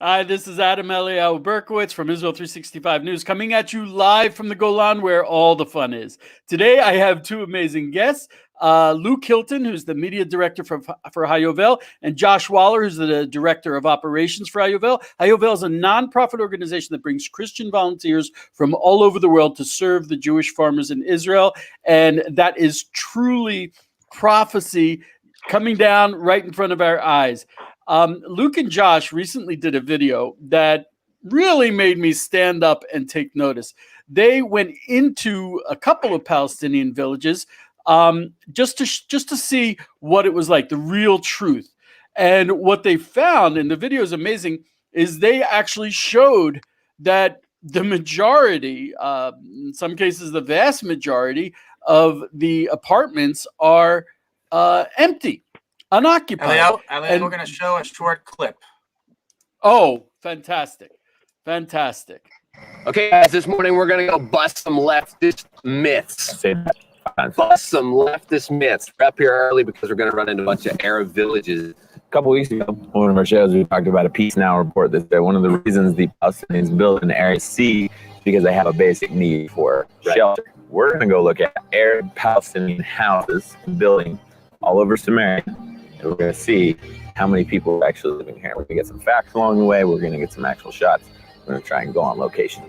Hi, this is Adam Eliyahu Berkowitz from Israel 365 News, coming at you live from the Golan where all the fun is. Today, I have two amazing guests, Luke Hilton, who's the media director for Hayovel, and Josh Waller, who's the director of operations for Hayovel. Hayovel is a nonprofit organization that brings Christian volunteers from all over the world to serve the Jewish farmers in Israel, and that is truly prophecy coming down right in front of our eyes. Luke and Josh recently did a video that really made me stand up and take notice. They went into a couple of Palestinian villages just to see what it was like, the real truth. And what they found, and the video is amazing, is they actually showed that the majority, in some cases the vast majority, of the apartments are empty, unoccupied. And we're going to show a short clip. Oh, fantastic. Fantastic. Okay, guys, this morning we're going to go bust some leftist myths. Bust some leftist myths. We're up here early because we're going to run into a bunch of Arab villages. A couple weeks ago, one of our shows, we talked about a Peace Now report that said one of the reasons the Palestinians build in Area C is because they have a basic need for shelter. We're going to go look at Arab Palestinian houses and buildings all over Samaria. And we're going to see how many people are actually living here. We're going to get some facts along the way. We're going to get some actual shots. We're going to try and go on location.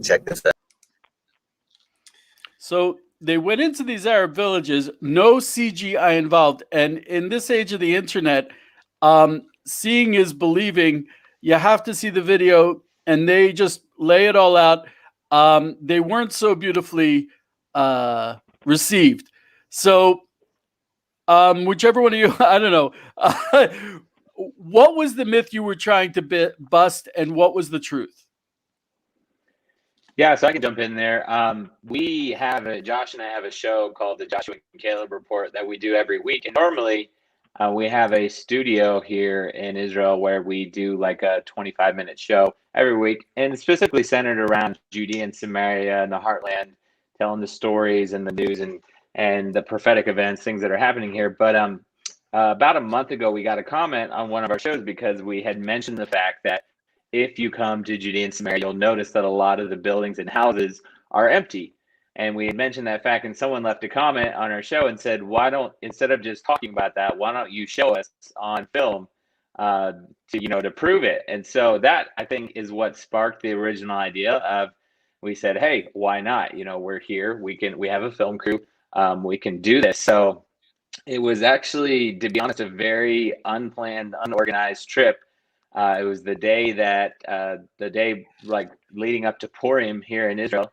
Check this out. So they went into these Arab villages, no CGI involved. And in this age of the internet, seeing is believing. You have to see the video, and they just lay it all out. They weren't so beautifully received. So whichever one of you, I don't know. What was the myth you were trying to bust, and what was the truth? Yeah, so I can jump in there. Josh and I have a show called the Joshua and Caleb Report that we do every week. And normally we have a studio here in Israel where we do like a 25-minute show every week, and specifically centered around Judea and Samaria and the heartland, telling the stories and the news and the prophetic events, things that are happening here. But about a month ago, we got a comment on one of our shows because we had mentioned the fact that if you come to Judea and Samaria, you'll notice that a lot of the buildings and houses are empty. And we had mentioned that fact, and someone left a comment on our show and said, instead of just talking about that, why don't you show us on film to prove it? And so that, I think, is what sparked the original idea of, we said, hey, why not? We're here. We have a film crew. We can do this. So it was actually, to be honest, a very unplanned, unorganized trip. It was the day leading up to Purim here in Israel.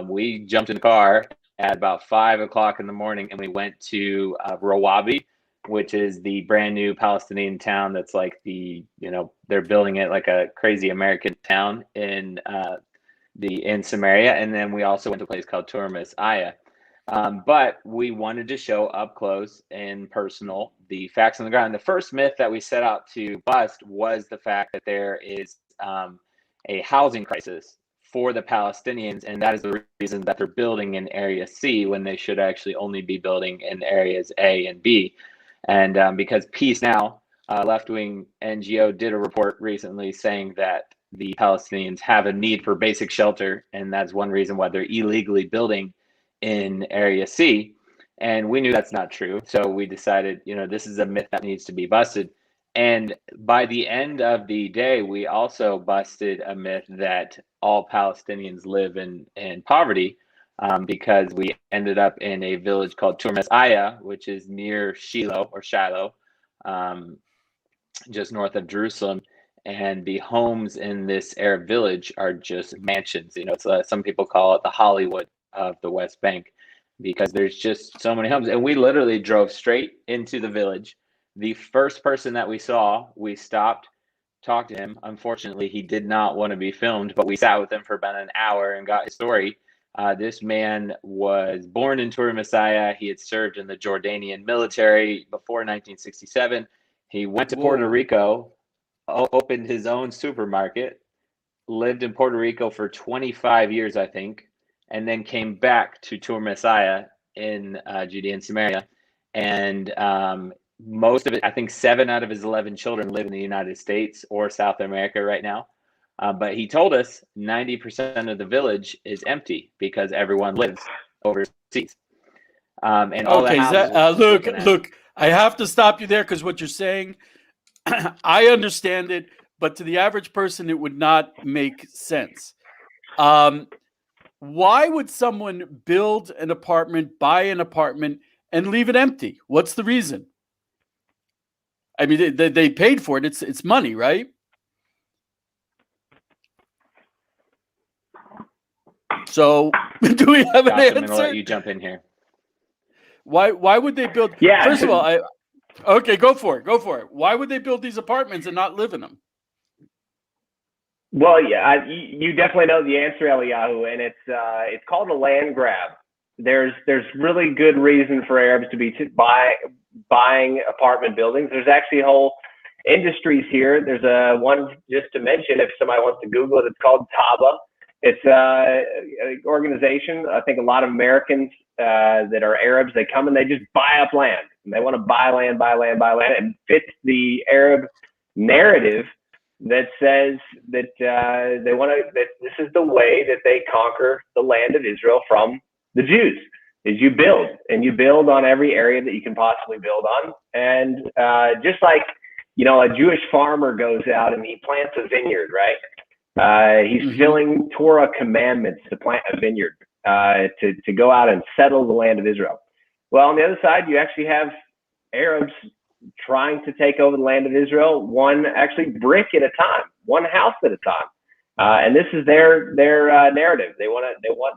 We jumped in the car at about 5 o'clock in the morning, and we went to Rawabi, which is the brand new Palestinian town that's like they're building it like a crazy American town in Samaria. And then we also went to a place called Terrorism. But we wanted to show up close and personal the facts on the ground. The first myth that we set out to bust was the fact that there is a housing crisis for the Palestinians, and that is the reason that they're building in Area C when they should actually only be building in areas A and B. And because Peace Now, left-wing NGO, did a report recently saying that the Palestinians have a need for basic shelter, and that's one reason why they're illegally building in Area C. And we knew that's not true. So we decided, this is a myth that needs to be busted. And by the end of the day, we also busted a myth that all Palestinians live in poverty, because we ended up in a village called Turmes, which is near Shiloh, just north of Jerusalem. And the homes in this Arab village are just mansions. It's some people call it the Hollywood of the West Bank, because there's just so many homes. And we literally drove straight into the village. The first person that we saw, we stopped, talked to him. Unfortunately, he did not want to be filmed, but we sat with him for about an hour and got his story. This man was born in Tur Messiah. He had served in the Jordanian military before 1967. He went to Puerto Rico, opened his own supermarket, lived in Puerto Rico for 25 years, I think, and then came back to Tur Messiah in Judea and Samaria. And most of it, I think 7 out of his 11 children live in the United States or South America right now. But he told us 90% of the village is empty because everyone lives overseas. And all okay, look, I have to stop you there because what you're saying, I understand it, but to the average person, it would not make sense. Why would someone build an apartment, buy an apartment, and leave it empty? What's the reason? I mean, they paid for it. It's money, right? So, do we have an answer? I'm gonna let you jump in here. Why would they build? Yeah. First of all, okay, go for it. Why would they build these apartments and not live in them? Well, yeah, you definitely know the answer, Eliyahu, and it's called a land grab. There's really good reason for Arabs to be buying apartment buildings. There's actually whole industries here. There's one just to mention, if somebody wants to Google it, it's called Taba. It's an organization. I think a lot of Americans that are Arabs, they come and they just buy up land. And they want to buy land. It fits the Arab narrative that says that that this is the way that they conquer the land of Israel from the Jews. Is you build on every area that you can possibly build on, and just like a Jewish farmer goes out and he plants a vineyard, right? He's filling Torah commandments to plant a vineyard, to go out and settle the land of Israel. Well, on the other side, you actually have Arabs trying to take over the land of Israel, one actually brick at a time, one house at a time. And this is their narrative. They want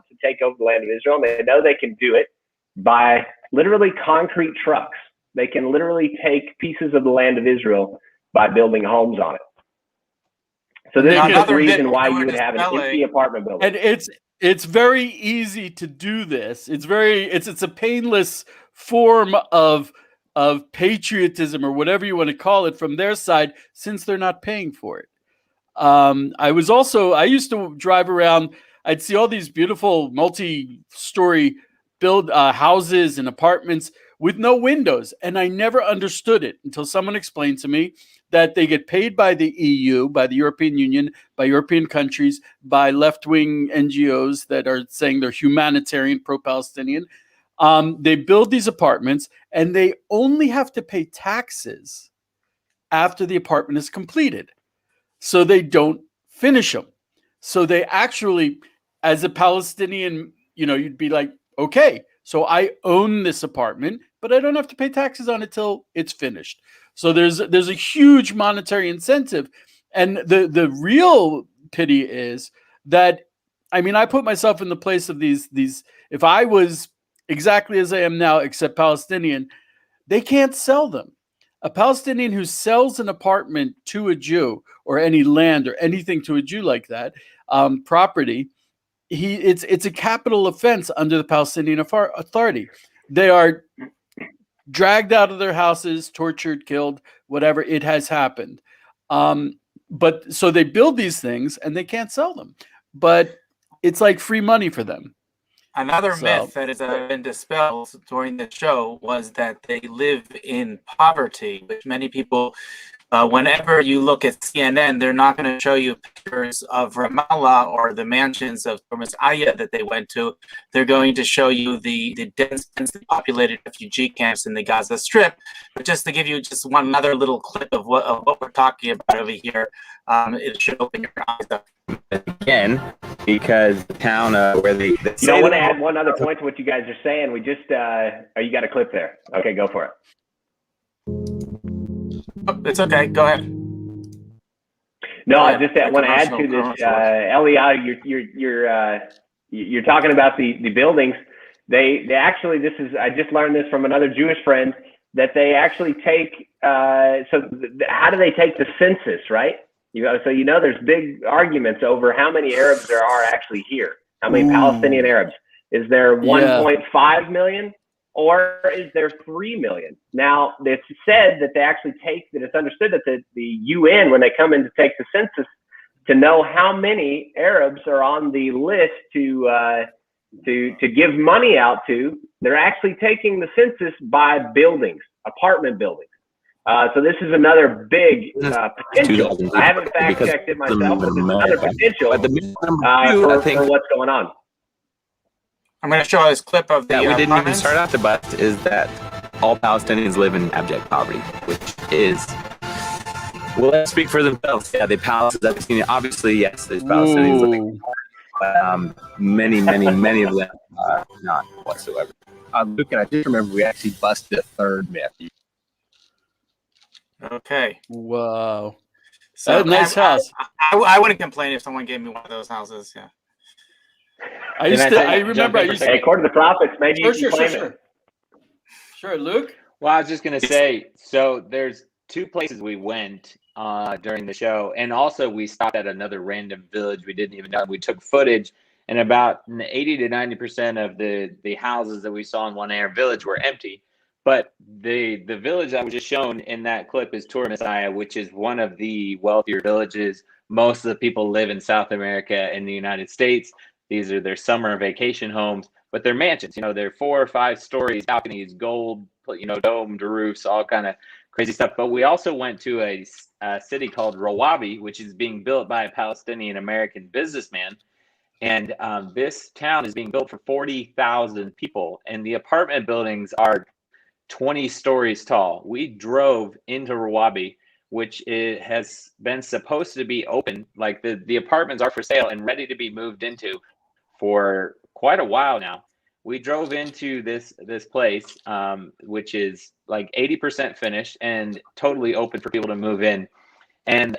to take over the land of Israel, and they know they can do it by literally concrete trucks. They can literally take pieces of the land of Israel by building homes on it. So this is the reason why you would have an empty apartment building. And it's very easy to do this. It's a painless form of patriotism or whatever you want to call it from their side, since they're not paying for it. I used to drive around. I'd see all these beautiful multi-story build houses and apartments with no windows. And I never understood it until someone explained to me that they get paid by the EU, by the European Union, by European countries, by left-wing NGOs that are saying they're humanitarian, pro-Palestinian. They build these apartments and they only have to pay taxes after the apartment is completed. So they don't finish them. So they actually, as a Palestinian, you'd be like, okay, so I own this apartment, but I don't have to pay taxes on it till it's finished. So there's a huge monetary incentive. And the real pity is that, I mean, I put myself in the place of these, if I was exactly as I am now, except Palestinian, they can't sell them. A Palestinian who sells an apartment to a Jew or any land or anything to a Jew like that, property, it's a capital offense under the Palestinian Authority. They are dragged out of their houses, tortured, killed, whatever. It has happened. But so they build these things and they can't sell them. But it's like free money for them. Another myth that has been dispelled during the show was that they live in poverty, which many people, whenever you look at CNN, they're not going to show you pictures of Ramallah or the mansions of Messiah that they went to. They're going to show you the densely populated refugee camps in the Gaza Strip. But just to give you just one other little clip of what we're talking about over here, it should open your eyes up. Again, because the town where they I want to add one other point to what you guys are saying. We just you got a clip there. Okay, go for it. Oh, it's okay. Go ahead. No, I just want to add to this. You're talking about the buildings. They actually, I just learned this from another Jewish friend, that they actually take. How do they take the census, right? So there's big arguments over how many Arabs there are actually here. How many Palestinian Arabs? Is there 1.5 million or is there 3 million? Now, it's said that it's understood that the UN, when they come in to take the census, to know how many Arabs are on the list to give money out to, they're actually taking the census by buildings, apartment buildings. So this is another big potential. I haven't fact checked it myself, but there's another potential for what's going on. I'm going to show this clip of the we didn't even apartments. start out to bust is that all Palestinians live in abject poverty, which is, well, let's speak for themselves. Yeah, the Palestinians, obviously, yes, there's Palestinians living in poverty, but many of them not whatsoever. Luke, and I just remember we actually busted a third myth. Okay. Wow. So nice house. I wouldn't complain if someone gave me one of those houses. Yeah. I remember. Hey, according to the prophets, maybe you can claim it. Sure, Luke. Well, I was just gonna say. So there's two places we went during the show, and also we stopped at another random village we didn't even know. We took footage, and about 80 to 90% of the houses that we saw in one air village were empty. But the village that was just shown in that clip is Messiah, which is one of the wealthier villages. Most of the people live in South America and the United States. These are their summer vacation homes, but they're mansions. They're 4 or 5 stories, balconies, gold, domed roofs, all kind of crazy stuff. But we also went to a city called Rawabi, which is being built by a Palestinian American businessman. And this town is being built for 40,000 people, and the apartment buildings are 20 stories tall. We drove into Rawabi, which has been supposed to be open. Like the apartments are for sale and ready to be moved into for quite a while now. We drove into this place, which is like 80% finished and totally open for people to move in. And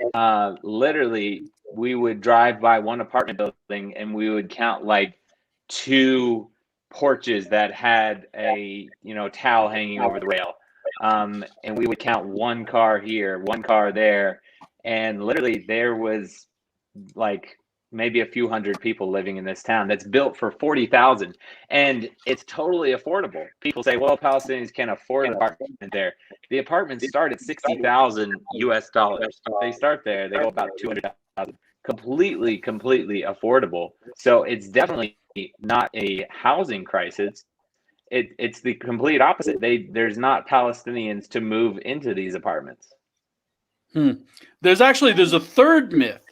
literally, we would drive by one apartment building and we would count like 2 porches that had a towel hanging over the rail, and we would count 1 car here, 1 car there, and literally there was like maybe a few hundred people living in this town that's built for 40,000, and it's totally affordable. People say, well, Palestinians can't afford an apartment there. The apartments start at $60,000 US dollars. They start there. They go about 200,000. Completely affordable. So it's definitely not a housing crisis. It's the complete opposite. There's not Palestinians to move into these apartments. There's a third myth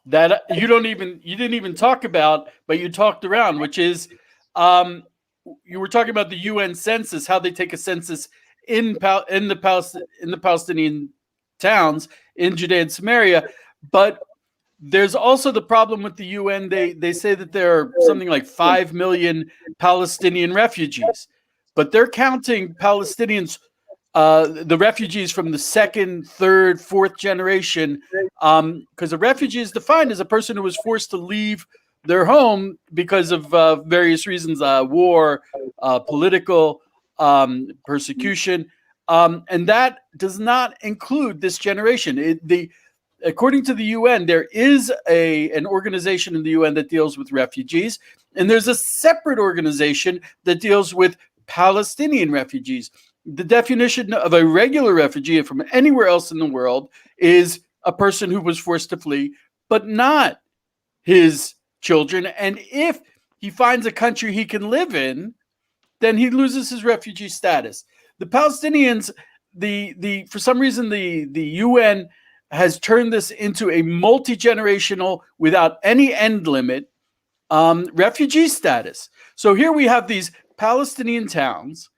that you didn't even talk about, but you talked around, which is you were talking about the UN census, how they take a census in the Palestinian towns in Judea and Samaria, but there's also the problem with the UN. They say that there are something like 5 million Palestinian refugees, but they're counting Palestinians, the refugees from the 2nd, 3rd, 4th generation, because a refugee is defined as a person who was forced to leave their home because of various reasons, war, political persecution, and that does not include this generation. According to the UN, there is an organization in the UN that deals with refugees, and there's a separate organization that deals with Palestinian refugees. The definition of a regular refugee from anywhere else in the world is a person who was forced to flee, but not his children. And if he finds a country he can live in, then he loses his refugee status. The Palestinians, for some reason, the UN has turned this into a multi-generational, without any end limit, refugee status. So here we have these Palestinian towns.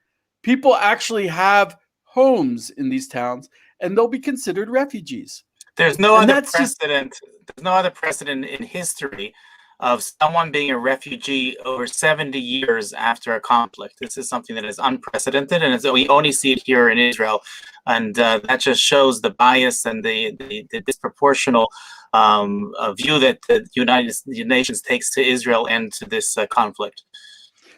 People actually have homes in these towns, and they'll be considered refugees. There's no other precedent. There's no other precedent in history of someone being a refugee over 70 years after a conflict. This is something that is unprecedented, and we only see it here in Israel. And that just shows the bias and the disproportional view that the United Nations takes to Israel and to this conflict.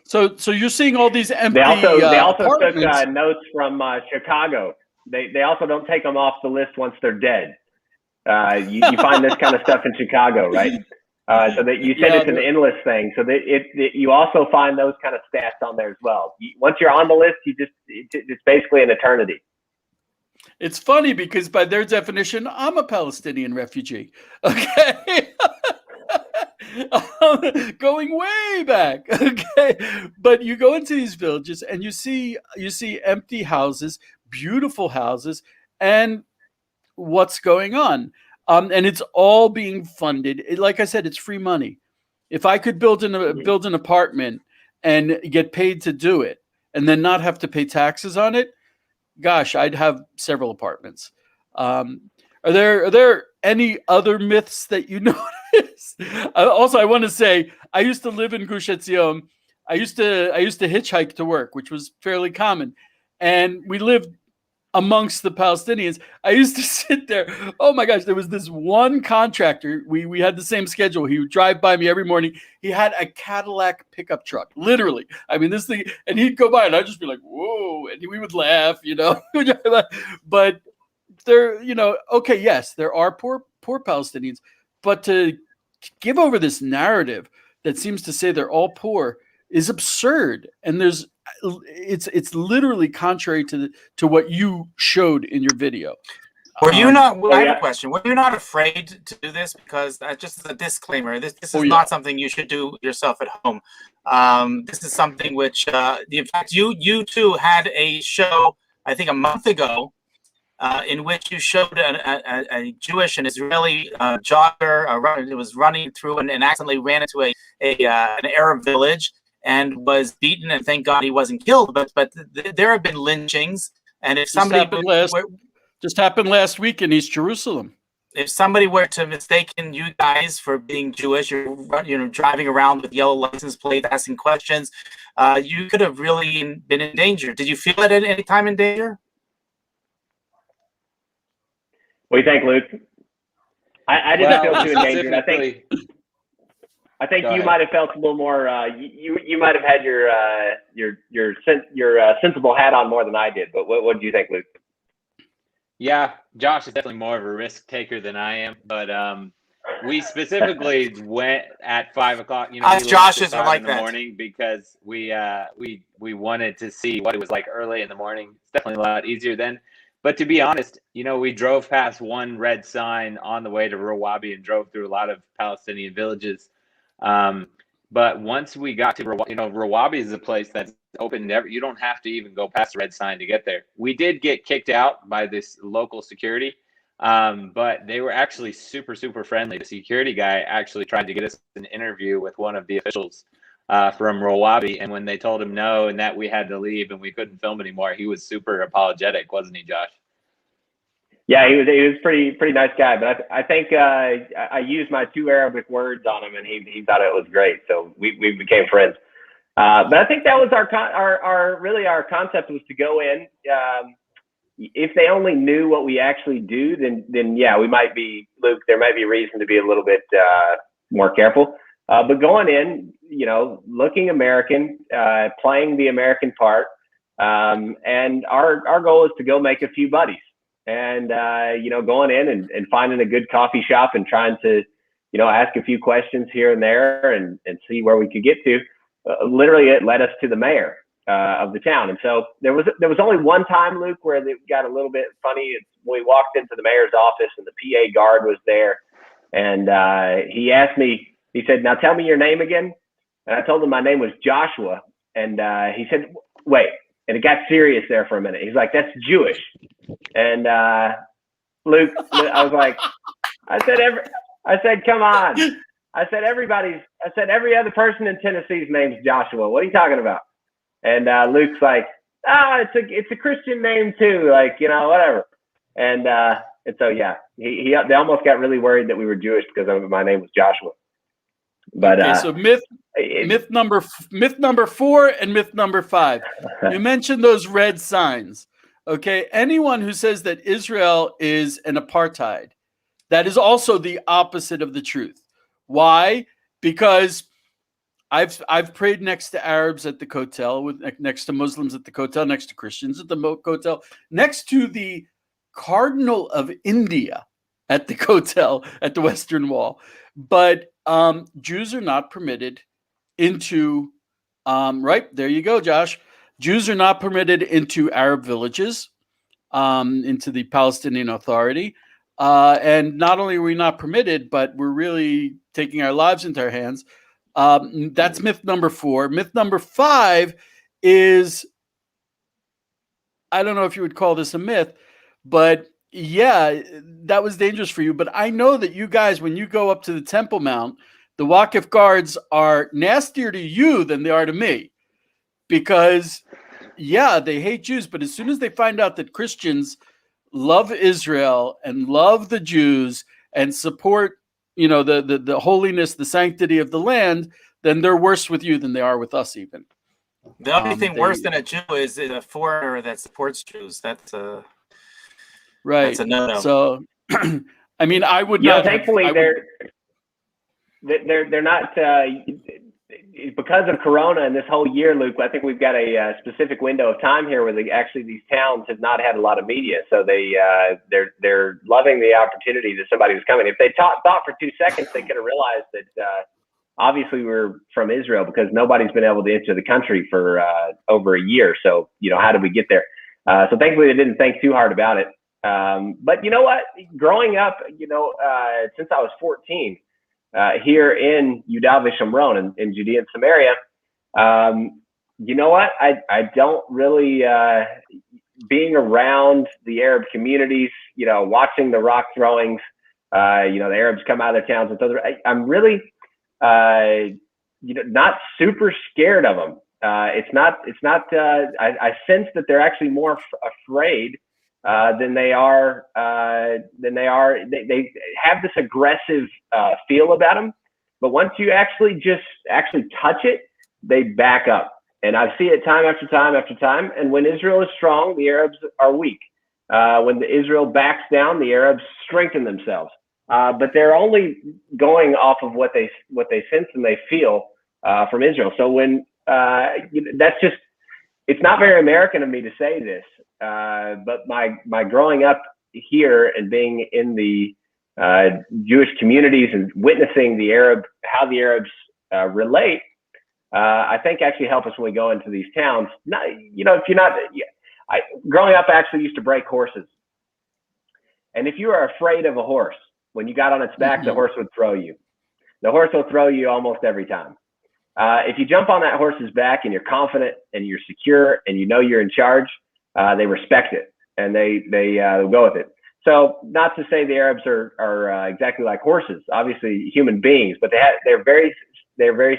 So you're seeing all these empty. They also apartments. took notes from Chicago. They also don't take them off the list once they're dead. You find this kind of stuff in Chicago, right? So that you said it's an endless thing. So that you also find those kind of stats on there as well. Once you're on the list, it's basically an eternity. It's funny because by their definition, I'm a Palestinian refugee. Okay. Going way back. Okay. But you go into these villages and you see empty houses, beautiful houses, and what's going on. And it's all being funded. Like I said, it's free money. If I could build an apartment and get paid to do it and then not have to pay taxes on it, gosh, I'd have several apartments. Are there any other myths that you notice? Also, I want to say I used to live in Gush Etzion. I used to hitchhike to work, which was fairly common, and we lived amongst the Palestinians. I used to sit there. Oh my gosh, there was this one contractor. We had the same schedule. He would drive by me every morning. He had a Cadillac pickup truck, literally. I mean, this thing, and he'd go by and I'd just be like, whoa. And we would laugh, but there, okay, yes, there are poor Palestinians, but to give over this narrative that seems to say they're all poor is absurd. And it's literally contrary to what you showed in your video. Were you not? I have a question. Were you not afraid to do this? Because just as a disclaimer, this is not something you should do yourself at home. This is something which, in fact, you two had a show, I think, a month ago, in which you showed a Jewish and Israeli jogger. It was running through and accidentally ran into an Arab village and was beaten, and thank God he wasn't killed. But there have been lynchings, and if somebody just happened last week in East Jerusalem. If somebody were to mistaken you guys for being Jewish, you're driving around with yellow license plates, asking questions, you could have really been in danger. Did you feel it at any time in danger? What do you think, Luke? I didn't feel too endangered. I think you might have felt a little more. You might have had your sensible hat on more than I did. But what did you think, Luke? Yeah, Josh is definitely more of a risk taker than I am. But we specifically went at 5 o'clock. Josh's are like in the morning because we wanted to see what it was like early in the morning. It's definitely a lot easier then. But to be honest, we drove past one red sign on the way to Rawabi and drove through a lot of Palestinian villages. But once we got to Rawabi is a place that's open. You don't have to even go past the red sign to get there. We did get kicked out by this local security, but they were actually super, super friendly. The security guy actually tried to get us an interview with one of the officials from Rawabi, and when they told him no and that we had to leave and we couldn't film anymore, he was super apologetic, wasn't he, Josh? Yeah, he was pretty nice guy, but I think I used my 2 Arabic words on him, and he thought it was great, so we became friends. But I think that was our concept was to go in. If they only knew what we actually do, then yeah, we might be, Luke. There might be reason to be a little bit more careful. But going in, looking American, playing the American part, and our goal is to go make a few buddies. And, going in and finding a good coffee shop and trying to, ask a few questions here and there and see where we could get to. Literally, it led us to the mayor of the town. And so there was only one time, Luke, where it got a little bit funny. It's when we walked into the mayor's office and the PA guard was there. And he asked me, he said, "Now tell me your name again." And I told him my name was Joshua. And he said, "Wait." And it got serious there for a minute. He's like, "That's Jewish." And Luke, I was like, I said, "Come on." I said, every other person in Tennessee's name's Joshua. What are you talking about? And Luke's like, it's a Christian name too. Like, whatever. And so, yeah, they almost got really worried that we were Jewish because my name was Joshua. But okay, so myth number 4 and myth number 5. You mentioned those red signs. Okay, anyone who says that Israel is an apartheid, that is also the opposite of the truth. Why? Because I've prayed next to Arabs at the Kotel, next to Muslims at the Kotel, next to Christians at the Kotel, next to the Cardinal of India at the Kotel, at the Western Wall. But Jews are not permitted into, right, there you go, Josh. Jews are not permitted into Arab villages, into the Palestinian Authority. And not only are we not permitted, but we're really taking our lives into our hands. That's myth number 4. Myth number 5 is, I don't know if you would call this a myth, but yeah, that was dangerous for you. But I know that you guys, when you go up to the Temple Mount, the Waqf guards are nastier to you than they are to me, because yeah, they hate Jews. But as soon as they find out that Christians love Israel and love the Jews and support, the holiness, the sanctity of the land, then they're worse with you than they are with us even. The only thing worse than a Jew is a foreigner that supports Jews. That's a no-no. So, I mean, I would not. Thankfully, they're not because of Corona and this whole year, Luke. I think we've got a specific window of time here where these towns have not had a lot of media, so they're loving the opportunity that somebody was coming. If they thought for 2 seconds, they could have realized that. Obviously, we're from Israel because nobody's been able to enter the country for over a year. So, how did we get there? So thankfully, they didn't think too hard about it. But you know what? Growing up, since I was 14, here in Judea and Samaria, in Judea and Samaria, you know what? I don't really, being around the Arab communities, watching the rock throwings, the Arabs come out of their towns with other, I'm really, not super scared of them. It's not, I sense that they're actually more afraid, than they are, they have this aggressive, feel about them. But once you actually touch it, they back up. And I see it time after time after time. And when Israel is strong, the Arabs are weak. When Israel backs down, the Arabs strengthen themselves. But they're only going off of what they sense and they feel from Israel. So when that's just, it's not very American of me to say this, but my growing up here and being in the Jewish communities and witnessing how the Arabs relate, I think actually help us when we go into these towns. Growing up, I actually used to break horses, and if you are afraid of a horse, when you got on its back, the horse would throw you. The horse will throw you almost every time. If you jump on that horse's back and you're confident and you're secure and you're in charge, they respect it and they go with it. So not to say the Arabs are exactly like horses, obviously human beings, but they're very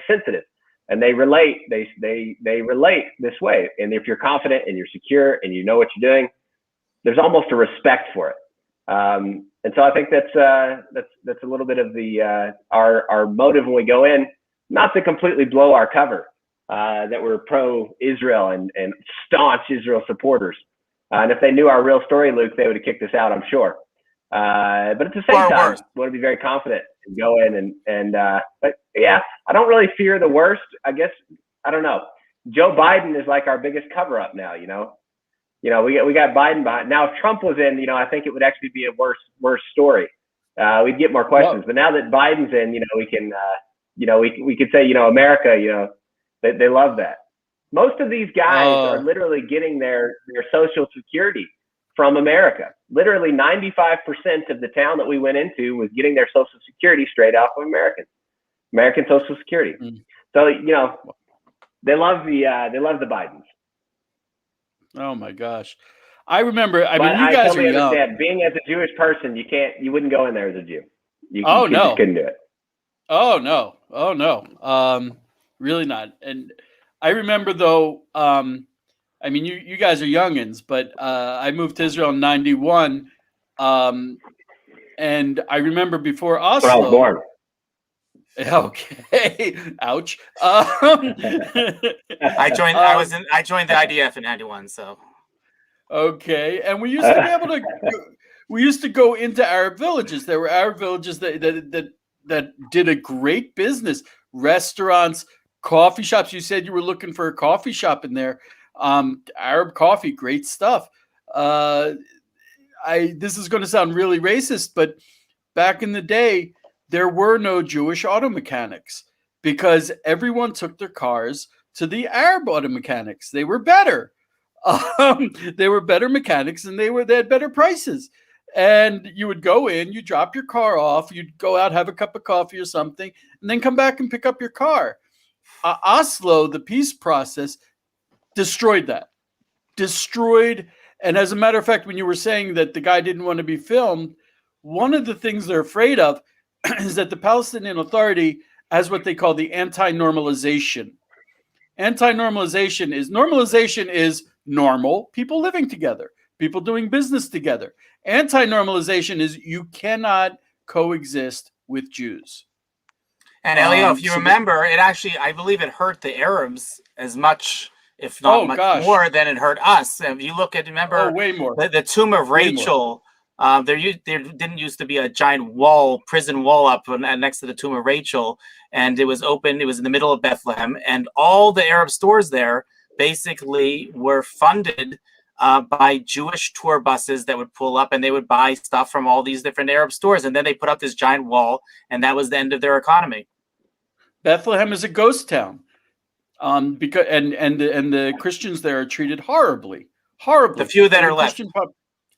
sensitive and they relate. They relate this way. And if you're confident and you're secure and you know what you're doing, there's almost a respect for it. And so I think that's a little bit of our motive when we go in, not to completely blow our cover, that we're pro-Israel and staunch Israel supporters. And if they knew our real story, Luke, they would have kicked us out, I'm sure. But at the same time, we want to be very confident and go in but yeah, I don't really fear the worst. I guess, I don't know. Joe Biden is like our biggest cover up now, we got Biden behind. Now, if Trump was in, I think it would actually be a worse story. We'd get more questions. But now that Biden's in, we can, we could say, America, they love that. Most of these guys are literally getting their Social Security from America. Literally 95% of the town that we went into was getting their Social Security straight off of American Social Security. So, they love the Bidens. Oh my gosh. I remember, you guys are young. Understand. Being as a Jewish person, you wouldn't go in there as a Jew. You no. just couldn't do it. Oh no. Really not. And I remember though, you guys are youngins, but I moved to Israel in 91. And I remember before Oslo. When I was born. Okay. Ouch. I joined the IDF in 91, so. Okay. And we used to be able to we used to go into Arab villages. There were Arab villages that did a great business. Restaurants, coffee shops. You said you were looking for a coffee shop in there. Arab coffee, great stuff. This is going to sound really racist, but back in the day, there were no Jewish auto mechanics because everyone took their cars to the Arab auto mechanics. They were better. They were better mechanics, and they had better prices. And you would go in, you drop your car off, you'd go out, have a cup of coffee or something, and then come back and pick up your car. Oslo, the peace process, destroyed that. And as a matter of fact, when you were saying that the guy didn't want to be filmed, one of the things they're afraid of is that the Palestinian Authority has what they call the anti-normalization. Anti-normalization is normal people living together, people doing business together. Anti-normalization is you cannot coexist with Jews. And Elio, if you remember, it actually, I believe it hurt the Arabs as much, if not much more, than it hurt us. And if you look at, remember, way more. The tomb of Rachel, there didn't used to be a giant prison wall up next to the tomb of Rachel, and it was open. It was in the middle of Bethlehem, and all the Arab stores there basically were funded by Jewish tour buses that would pull up, and they would buy stuff from all these different Arab stores, and then they put up this giant wall, and that was the end of their economy. Bethlehem is a ghost town, because the Christians there are treated horribly. The few that are left.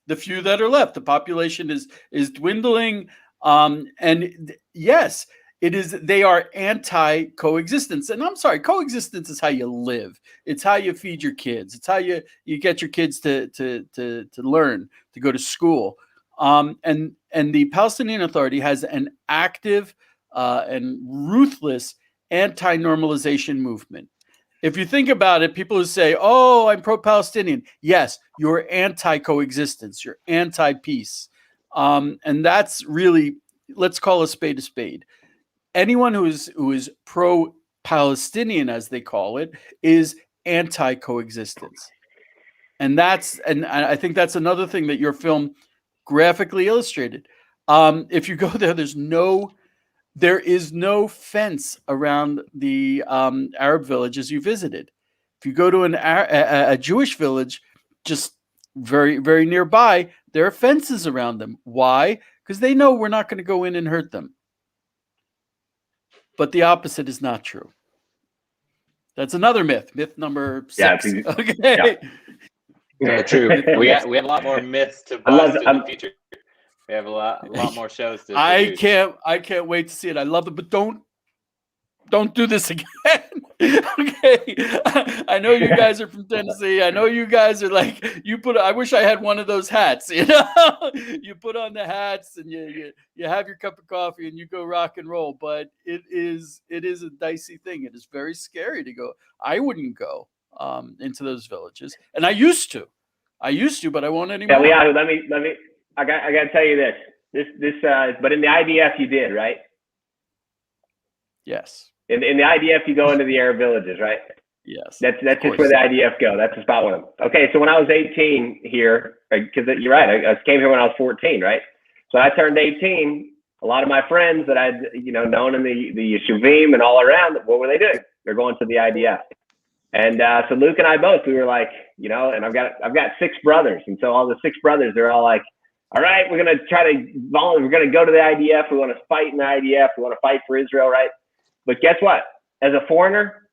The few that are left. The population is dwindling, and yes, it is. They are anti-coexistence, and I'm sorry, coexistence is how you live. It's how you feed your kids. It's how you get your kids to learn, to go to school. And the Palestinian Authority has an active and ruthless anti-normalization movement. If you think about it, people who say, "Oh, I'm pro-Palestinian," yes, you're anti-coexistence, you're anti-peace, and that's really, let's call a spade a spade. Anyone who is pro-Palestinian, as they call it, is anti-coexistence, and I think that's another thing that your film graphically illustrated. If you go there, there is no fence around the Arab villages you visited. If you go to a Jewish village, just very, very nearby, there are fences around them. Why? Because they know we're not going to go in and hurt them. But the opposite is not true. That's another myth. Myth number 6. Yeah, okay. Yeah, true. We have a lot more myths to bust in the future. We have a lot more shows to I can't wait to see it. I love it, but don't do this again. Okay. I know you guys are from Tennessee. I know you guys are like, I wish I had one of those hats, you know. You put on the hats and you have your cup of coffee and you go rock and roll, but it is a dicey thing. It is very scary to go. I wouldn't go into those villages. And I used to, but I won't anymore. Yeah, let me I got to tell you this, but in the IDF you did, right? Yes. In the IDF you go into the Arab villages, right? Yes. That's just where the IDF go. That's the spot one. Okay, so when I was 18 here, because you're right, I came here when I was 14, right? So I turned 18. A lot of my friends that I'd known in the Yeshuvim and all around, what were they doing? They're going to the IDF. And so Luke and I both, we were like, and I've got 6 brothers, and so all the 6 brothers, they're all like, all right, we're gonna try to volunteer. We're gonna go to the IDF. We want to fight in the IDF. We want to fight for Israel, right? But guess what? As a foreigner,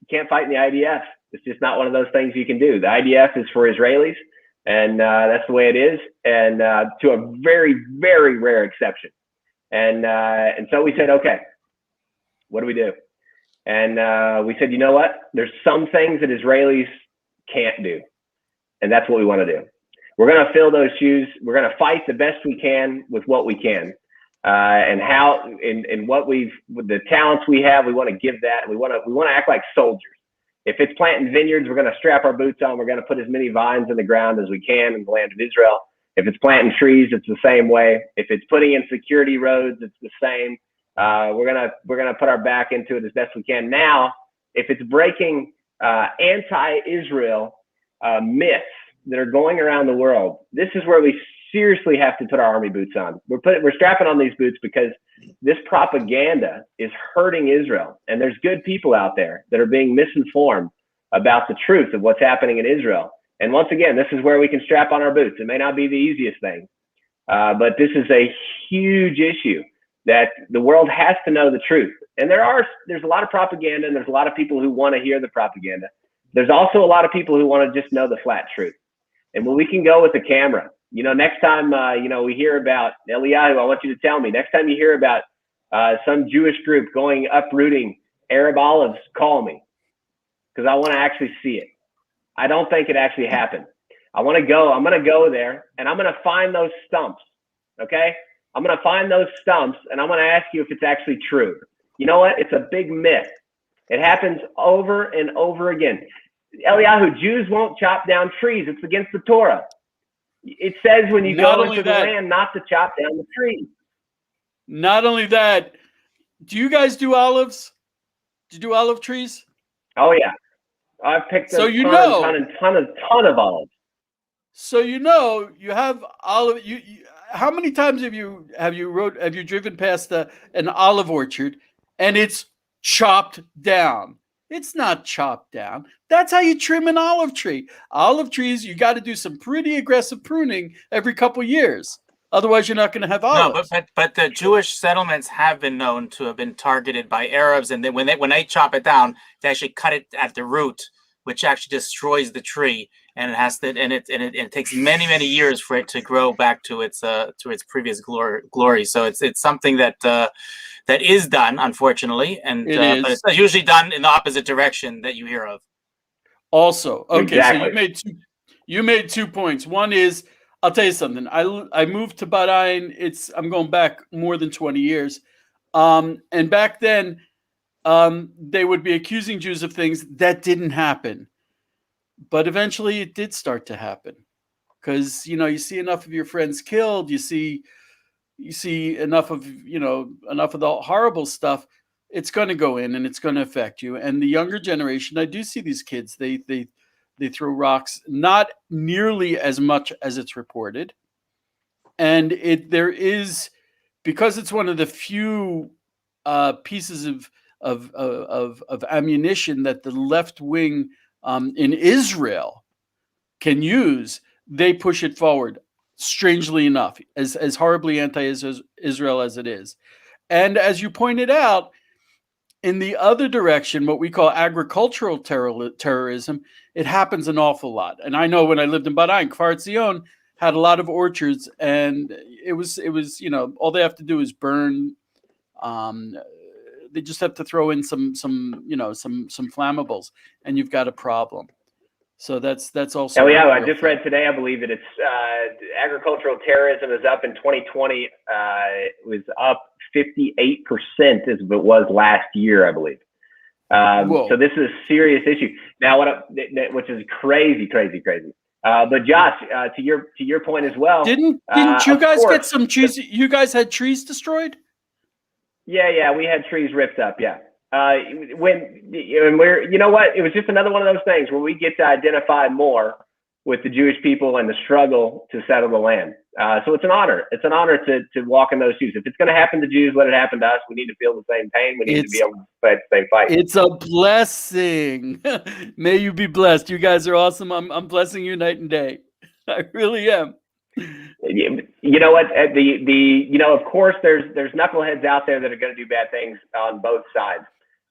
you can't fight in the IDF. It's just not one of those things you can do. The IDF is for Israelis, and that's the way it is. And to a very, very rare exception. And so we said, okay, what do we do? And we said, you know what? There's some things that Israelis can't do, and that's what we want to do. We're going to fill those shoes. We're going to fight the best we can with what we can, and with the talents we have, we want to give that. We want to act like soldiers. If it's planting vineyards, we're going to strap our boots on. We're going to put as many vines in the ground as we can in the land of Israel. If it's planting trees, it's the same way. If it's putting in security roads, it's the same. We're gonna put our back into it as best we can. Now, if it's breaking anti-Israel myths that are going around the world, this is where we seriously have to put our army boots on. We're strapping on these boots because this propaganda is hurting Israel, and there's good people out there that are being misinformed about the truth of what's happening in Israel. And once again, this is where we can strap on our boots. It may not be the easiest thing, But this is a huge issue that the world has to know the truth. And there's a lot of propaganda, and there's a lot of people who want to hear the propaganda. There's also a lot of people who want to just know the flat truth. And when we can go with the camera, next time, we hear about Eliyahu, I want you to tell me, next time you hear about some Jewish group uprooting Arab olives, call me, because I want to actually see it. I don't think it actually happened. I'm going to go there, and I'm going to find those stumps. Okay. I'm going to find those stumps, and I'm going to ask you if it's actually true. You know what? It's a big myth. It happens over and over again. Eliyahu, Jews won't chop down trees. It's against the Torah. It says when you go into the land not to chop down the trees. Not only that, do you guys do olives? Do you do olive trees? Oh yeah, I've picked so a ton of olives. So you have olive. How many times have you driven past an olive orchard and it's chopped down? It's not chopped down. That's how you trim an olive tree. Olive trees, you got to do some pretty aggressive pruning every couple years. Otherwise, you're not going to have olives. No, but the Jewish settlements have been known to have been targeted by Arabs, and then when they chop it down, they actually cut it at the root, which actually destroys the tree, and it takes many years for it to grow back to its previous glory. So it's something that is done, unfortunately, and but it's usually done in the opposite direction that you hear of. Also, okay, exactly. So you made 2 points. One is, I'll tell you something. I moved to Bahrain. I'm going back more than 20 years, and back then, they would be accusing Jews of things that didn't happen, but eventually it did start to happen, because you see enough of your friends killed. You see enough of the horrible stuff. It's going to go in and it's going to affect you. And the younger generation, I do see these kids. They throw rocks, not nearly as much as it's reported. And there is, because it's one of the few pieces of ammunition that the left wing in Israel can use, they push it forward. Strangely enough, as horribly anti-Israel as it is. And as you pointed out, in the other direction, what we call agricultural terrorism, it happens an awful lot. And I know when I lived in Bahrain, Kfar Zion had a lot of orchards, and it was all they have to do is burn. They just have to throw in some flammables, and you've got a problem. So that's also. Oh yeah, I just read today. I believe that it's agricultural terrorism is up in 2020. It was up 58% as it was last year, I believe. So this is a serious issue now. Which is crazy. But Josh, to your point as well. Didn't you guys get some trees? You guys had trees destroyed? Yeah, we had trees ripped up. Yeah. It was just another one of those things where we get to identify more with the Jewish people and the struggle to settle the land. So it's an honor. It's an honor to walk in those shoes. If it's going to happen to Jews, let it happen to us. We need to feel the same pain. We need to be able to fight the same fight. It's a blessing. May you be blessed. You guys are awesome. I'm blessing you night and day. I really am. You know what? Of course, there's knuckleheads out there that are going to do bad things on both sides.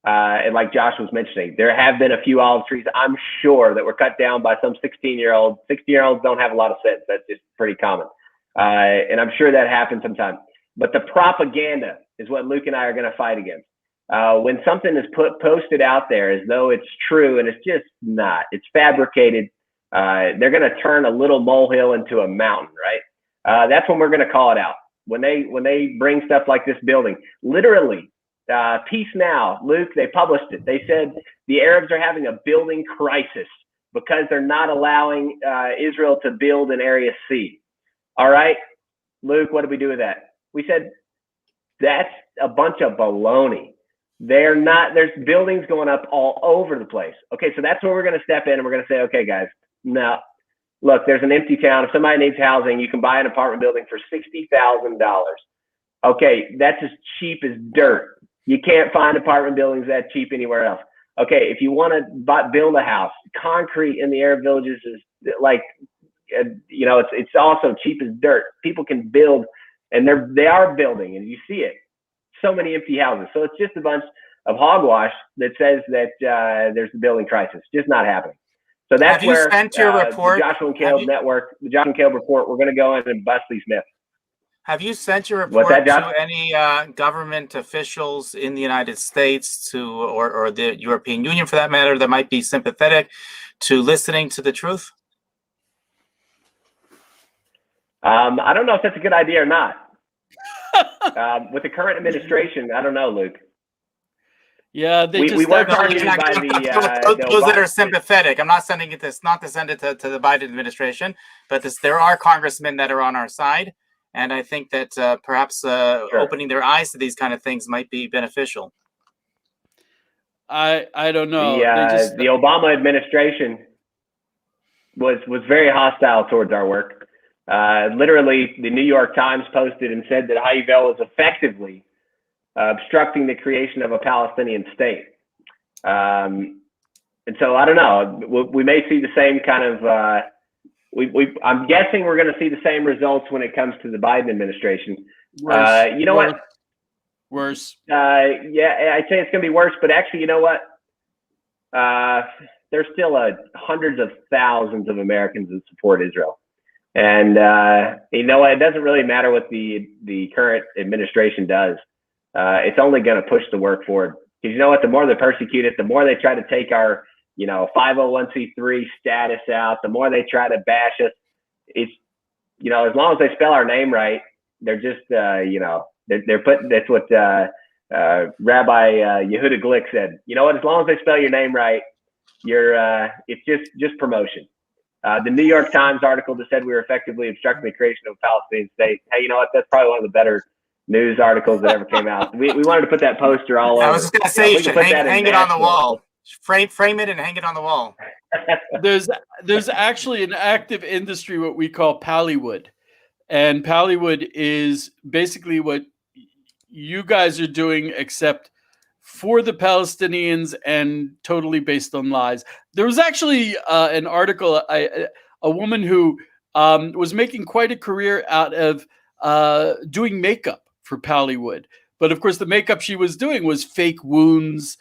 And like Josh was mentioning, there have been a few olive trees, I'm sure, that were cut down by some 16-year-olds. 16-year-olds don't have a lot of sense. That's just pretty common. And I'm sure that happens sometimes. But the propaganda is what Luke and I are going to fight against. When something is posted out there as though it's true, and it's just not, it's fabricated, they're going to turn a little molehill into a mountain, right? That's when we're going to call it out. When they bring stuff like this building, literally, Peace Now, Luke, they published it. They said the Arabs are having a building crisis because they're not allowing Israel to build in Area C. All right, Luke, what did we do with that? We said that's a bunch of baloney. They're not. There's buildings going up all over the place. Okay, so that's where we're going to step in and we're going to say, okay, guys, now look, there's an empty town. If somebody needs housing, you can buy an apartment building for $60,000. Okay, that's as cheap as dirt. You can't find apartment buildings that cheap anywhere else. Okay, if you want to build a house, concrete in the Arab villages is like it's also cheap as dirt. People can build, and they are building, and you see it. So many empty houses. So it's just a bunch of hogwash that says that there's a building crisis. Just not happening. So that's where the Joshua and Caleb Network, the Joshua and Caleb report, we're going to go in and bust these myths. Have you sent your report to any government officials in the United States or the European Union, for that matter, that might be sympathetic to listening to the truth? I don't know if that's a good idea or not. With the current administration, I don't know, Luke. Yeah, we were targeted by those that are sympathetic. I'm not sending it not to send it to the Biden administration, but there are congressmen that are on our side, and I think that perhaps opening their eyes to these kind of things might be beneficial. I don't know. The Obama administration was very hostile towards our work. Literally, the New York Times posted and said that Hayovel was effectively obstructing the creation of a Palestinian state. And so I don't know. We may see the same kind of. I'm guessing we're going to see the same results when it comes to the Biden administration. What? Worse. Yeah, I'd say it's going to be worse. But actually, you know what? There's still hundreds of thousands of Americans that support Israel. And it doesn't really matter what the current administration does. It's only going to push the work forward. Because you know what? The more they persecute it, the more they try to take our 501c3 status out. The more they try to bash us. It's as long as they spell our name right, they're just they're putting. That's what Rabbi Yehuda Glick said. You know what? As long as they spell your name right, it's just promotion. The New York Times article that said we were effectively obstructing the creation of a Palestinian state. Hey, you know what? That's probably one of the better news articles that ever came out. We wanted to put that poster all over. I was just going to say, you should hang it on the wall. Frame it and hang it on the wall. There's actually an active industry, what we call Pallywood. And Pallywood is basically what you guys are doing, except for the Palestinians and totally based on lies. There was actually an article, a woman who was making quite a career out of doing makeup for Pallywood. But of course, the makeup she was doing was fake wounds,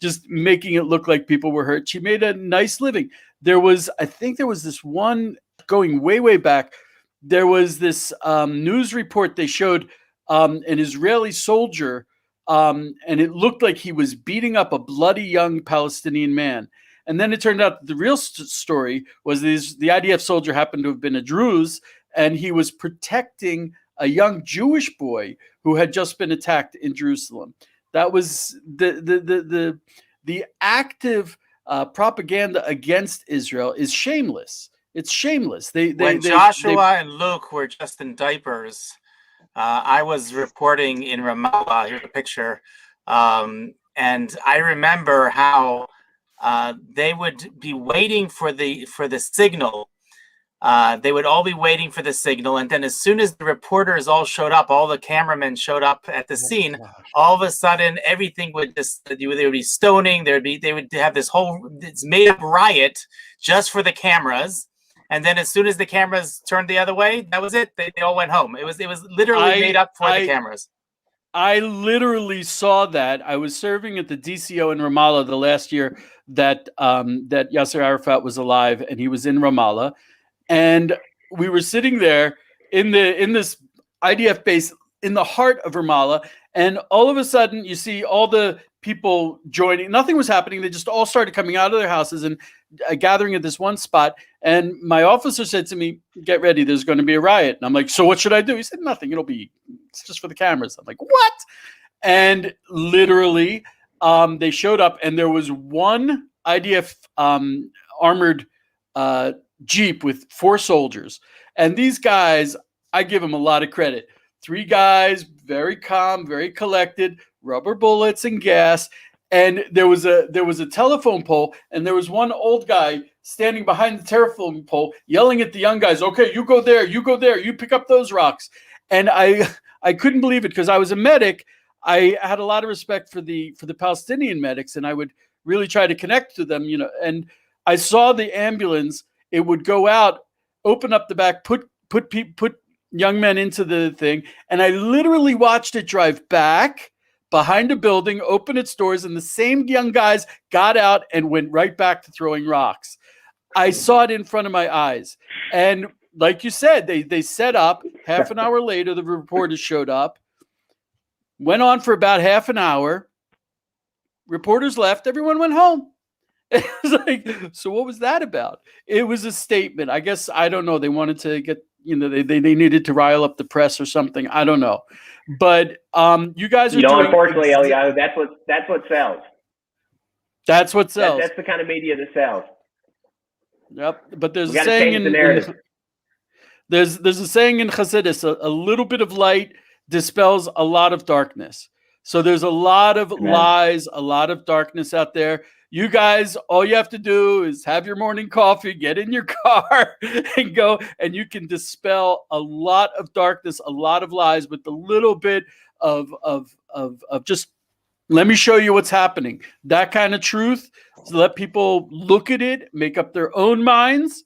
just making it look like people were hurt. She made a nice living. I think there was this one going way, way back. There was this news report they showed an Israeli soldier, and it looked like he was beating up a bloody young Palestinian man. And then it turned out the real story was the IDF soldier happened to have been a Druze, and he was protecting a young Jewish boy who had just been attacked in Jerusalem. That was the active propaganda against Israel is shameless. It's shameless. When Joshua and Luke were just in diapers, I was reporting in Ramallah. Here's a picture, and I remember how they would be waiting for the signal. They would all be waiting for the signal, and then as soon as the reporters all showed up, all the cameramen showed up at the scene. All of a sudden, everything would they would be stoning. They would have this made up riot just for the cameras. And then as soon as the cameras turned the other way, that was it. They all went home. It was literally made up for the cameras. I literally saw that. I was serving at the DCO in Ramallah the last year that Yasser Arafat was alive, and he was in Ramallah. And we were sitting there in this IDF base in the heart of Ramallah, and all of a sudden you see all the people joining. Nothing was happening. They just all started coming out of their houses and gathering at this one spot. And my officer said to me, "Get ready, there's going to be a riot." And I'm like, "So what should I do?" He said, "Nothing. It's just for the cameras." I'm like, "What?" And literally, they showed up, and there was one IDF armored Jeep with 4 soldiers. And these guys, I give them a lot of credit. 3 guys, very calm, very collected, rubber bullets and gas. And there was a telephone pole, and there was one old guy standing behind the telephone pole yelling at the young guys, "Okay, you go there, you pick up those rocks." And I couldn't believe it, because I was a medic. I had a lot of respect for the Palestinian medics, and I would really try to connect to them, and I saw the ambulance. it would go out, open up the back, put young men into the thing, and I literally watched it drive back behind a building, open its doors, and the same young guys got out and went right back to throwing rocks. I saw it in front of my eyes. And like you said, they set up. Half an hour later, the reporters showed up. Went on for about half an hour. Reporters left. Everyone went home. It was like, so what was that about? It was a statement. I guess, I don't know. They wanted to get, they needed to rile up the press or something. I don't know. But you guys are doing, unfortunately, Eliyahu, that's what sells. That's what sells. That's the kind of media that sells. Yep. But there's We a gotta saying change the narrative. there's a saying in Hasidus, a little bit of light dispels a lot of darkness. So there's a lot of lies, a lot of darkness out there. You guys, all you have to do is have your morning coffee, get in your car, and go, and you can dispel a lot of darkness, a lot of lies with a little bit of just, let me show you what's happening. That kind of truth, to let people look at it, make up their own minds.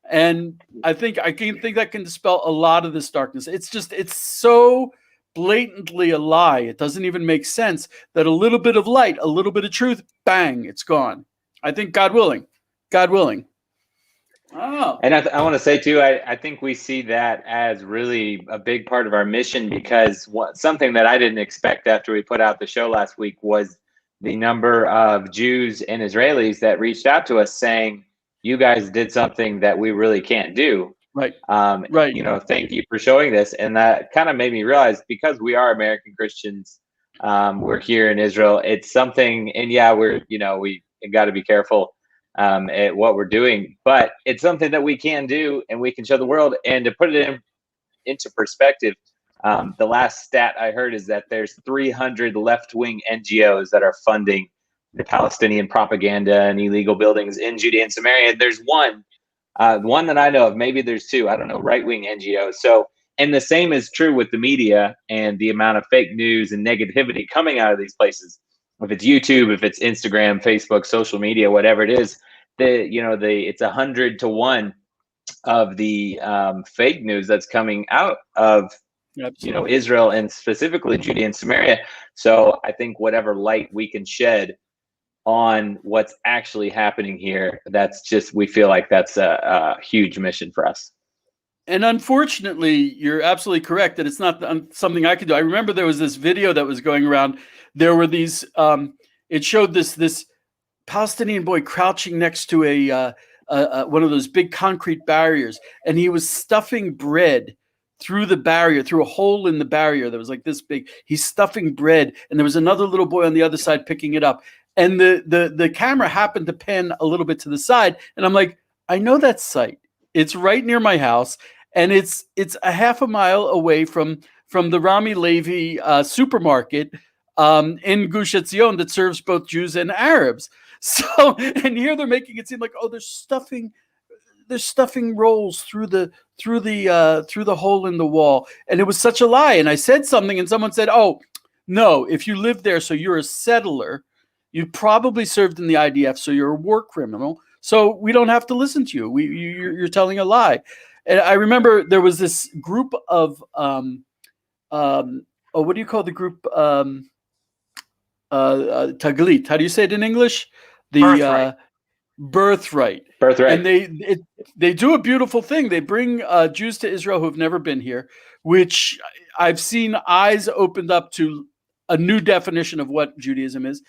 And I think that can dispel a lot of this darkness. It's so blatantly a lie. It doesn't even make sense that a little bit of light, a little bit of truth, bang, it's gone. I think God willing. Oh. And I want to say too, I think we see that as really a big part of our mission, because something that I didn't expect after we put out the show last week was the number of Jews and Israelis that reached out to us saying, you guys did something that we really can't do. Right. Right. Thank you for showing this. And that kind of made me realize, because we are American Christians, we're here in Israel. It's something, and yeah, we got to be careful at what we're doing, but it's something that we can do, and we can show the world. And to put it into perspective, the last stat I heard is that there's 300 left-wing NGOs that are funding the Palestinian propaganda and illegal buildings in Judea and Samaria. There's one that I know of, maybe there's two, I don't know, right-wing NGOs. So, and the same is true with the media and the amount of fake news and negativity coming out of these places. If it's YouTube, if it's Instagram, Facebook, social media, whatever it is, it's 100 to 1 of the fake news that's coming out of Israel, and specifically Judea and Samaria. So I think whatever light we can shed on what's actually happening here, we feel like that's a huge mission for us. And unfortunately, you're absolutely correct that it's not something I could do. I remember there was this video that was going around. There were these, it showed this Palestinian boy crouching next to one of those big concrete barriers, and he was stuffing bread through the barrier, through a hole in the barrier that was like this big. He's stuffing bread, and there was another little boy on the other side picking it up. And the camera happened to pan a little bit to the side, and I'm like, I know that site. It's right near my house, and it's a half a mile away from the Rami Levi supermarket in Gush Etzion that serves both Jews and Arabs. So, and here they're making it seem like, oh, they're stuffing rolls through the hole in the wall, and it was such a lie. And I said something, and someone said, oh no, if you live there, so you're a settler. You probably served in the IDF, so you're a war criminal. So we don't have to listen to you. You're telling a lie. And I remember there was this group of what do you call the group? Taglit. How do you say it in English? The Birthright. And they do a beautiful thing. They bring Jews to Israel who have never been here, which I've seen eyes opened up to a new definition of what Judaism is.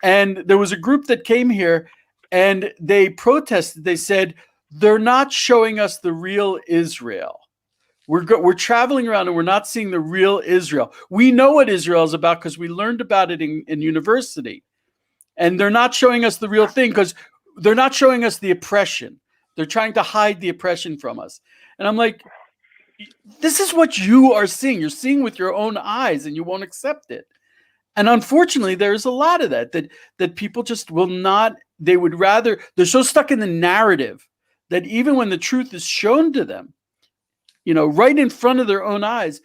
And there was a group that came here and they protested. They said, they're not showing us the real Israel. We're traveling around and we're not seeing the real Israel. We know what Israel is about because we learned about it in university. And they're not showing us the real thing because they're not showing us the oppression. They're trying to hide the oppression from us. And I'm like, this is what you are seeing. You're seeing with your own eyes and you won't accept it. And unfortunately, there's a lot of that people just will not, they would rather, they're so stuck in the narrative that even when the truth is shown to them, right in front of their own eyes,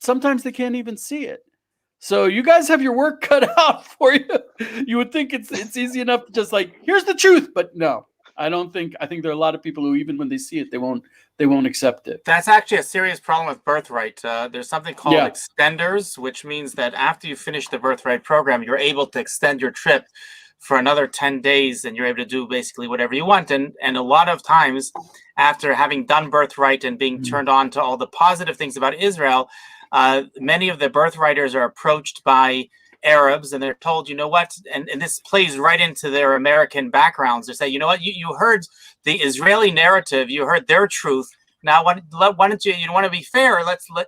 sometimes they can't even see it. So you guys have your work cut out for you. You would think it's easy enough to just like, here's the truth, but no. I think there are a lot of people who, even when they see it, they won't accept it. That's actually a serious problem with birthright. There's something called Yeah. extenders, which means that after you finish the birthright program, you're able to extend your trip for another 10 days, and you're able to do basically whatever you want. And a lot of times, after having done birthright and being turned on to all the positive things about Israel, many of the birthrighters are approached by Arabs, and they're told, you know what, and this plays right into their American backgrounds. They say, you know what, you heard the Israeli narrative, you heard their truth. Now, why don't you want to be fair?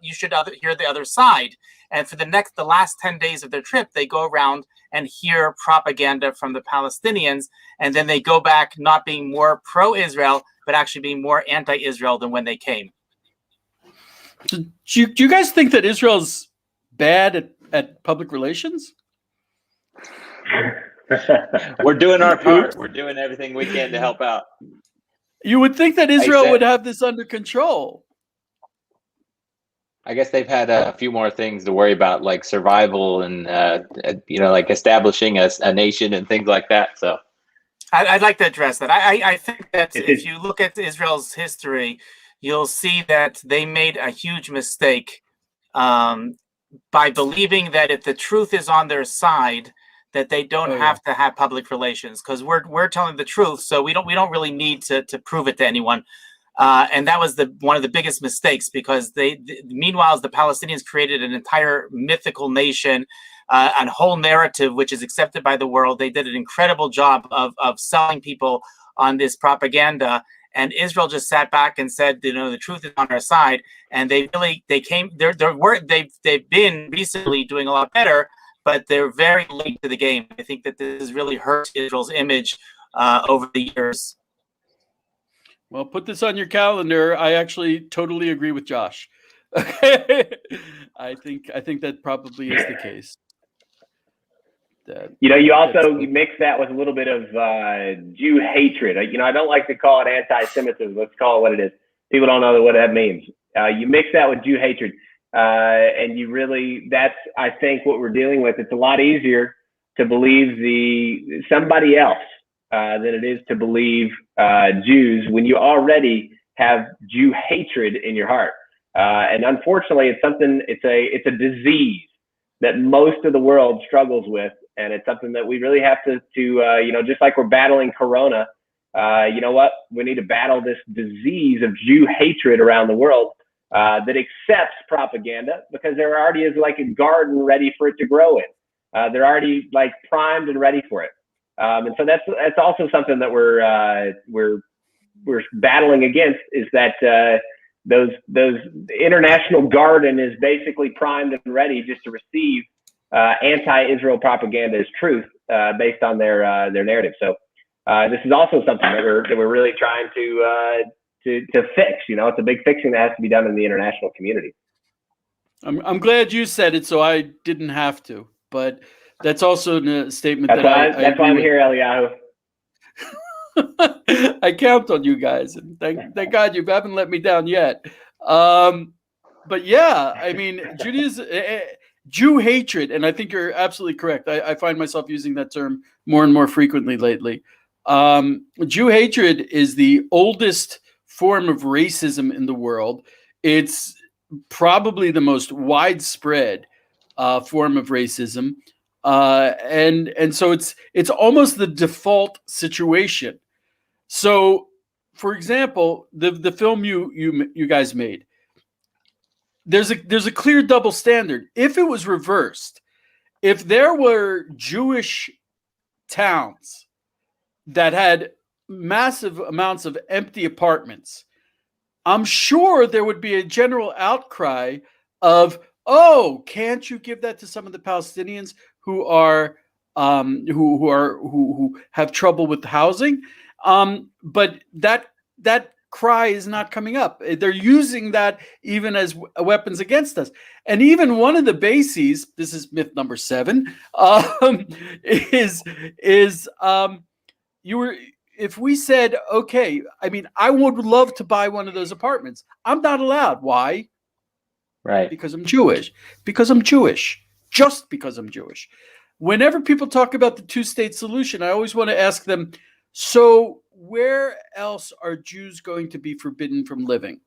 You should hear the other side. And for the last 10 days of their trip, they go around and hear propaganda from the Palestinians, and then they go back not being more pro-Israel, but actually being more anti-Israel than when they came. Do you guys think that Israel's bad at public relations? We're doing our part. We're doing everything we can to help out. You would think that Israel would have this under control. I guess they've had a few more things to worry about, like survival and like establishing a nation and things like that. So I'd like to address that. I think that if you look at Israel's history, you'll see that they made a huge mistake by believing that if the truth is on their side, that they don't have to have public relations, because we're telling the truth, so we don't really need to prove it to anyone. And that was one of the biggest mistakes, because meanwhile, the Palestinians created an entire mythical nation, a whole narrative which is accepted by the world. They did an incredible job of selling people on this propaganda. And Israel just sat back and said, the truth is on our side. And they've been recently doing a lot better, but they're very late to the game. I think that this has really hurt Israel's image over the years. Well, put this on your calendar. I actually totally agree with Josh. I think that probably is the case. You also mix that with a little bit of Jew hatred. I don't like to call it anti-Semitism. Let's call it what it is. People don't know what that means. You mix that with Jew hatred, and that's, I think, what we're dealing with. It's a lot easier to believe somebody else than it is to believe Jews when you already have Jew hatred in your heart. And unfortunately, it's a disease that most of the world struggles with. And it's something that we really have to just like we're battling Corona, you know what? We need to battle this disease of Jew hatred around the world that accepts propaganda, because there already is like a garden ready for it to grow in. They're already like primed and ready for it. And so that's also something that we're battling against, is that those international garden is basically primed and ready just to receive anti-Israel propaganda as truth based on their narrative. So this is also something that we're really trying to fix. It's a big fixing that has to be done in the international community. I'm glad you said it, so I didn't have to. But that's also a statement that's why I'm here, Eliyahu. I count on you guys, and thank God you haven't let me down yet. But yeah, I mean, Jew hatred, and I think you're absolutely correct. I find myself using that term more and more frequently lately. Jew hatred is the oldest form of racism in the world. It's probably the most widespread form of racism, and so it's almost the default situation. So, for example, the film you guys made, there's a clear double standard. If it was reversed, if there were Jewish towns that had massive amounts of empty apartments, I'm sure there would be a general outcry of, oh, can't you give that to some of the Palestinians who have trouble with housing? But that cry is not coming up. They're using that even as weapons against us. And even one of the bases, this is myth number 7, if we said, okay, I mean, I would love to buy one of those apartments. I'm not allowed. Why? Right. Because I'm Jewish. Because I'm Jewish. Just because I'm Jewish. Whenever people talk about the two-state solution, I always want to ask them, so where else are Jews going to be forbidden from living?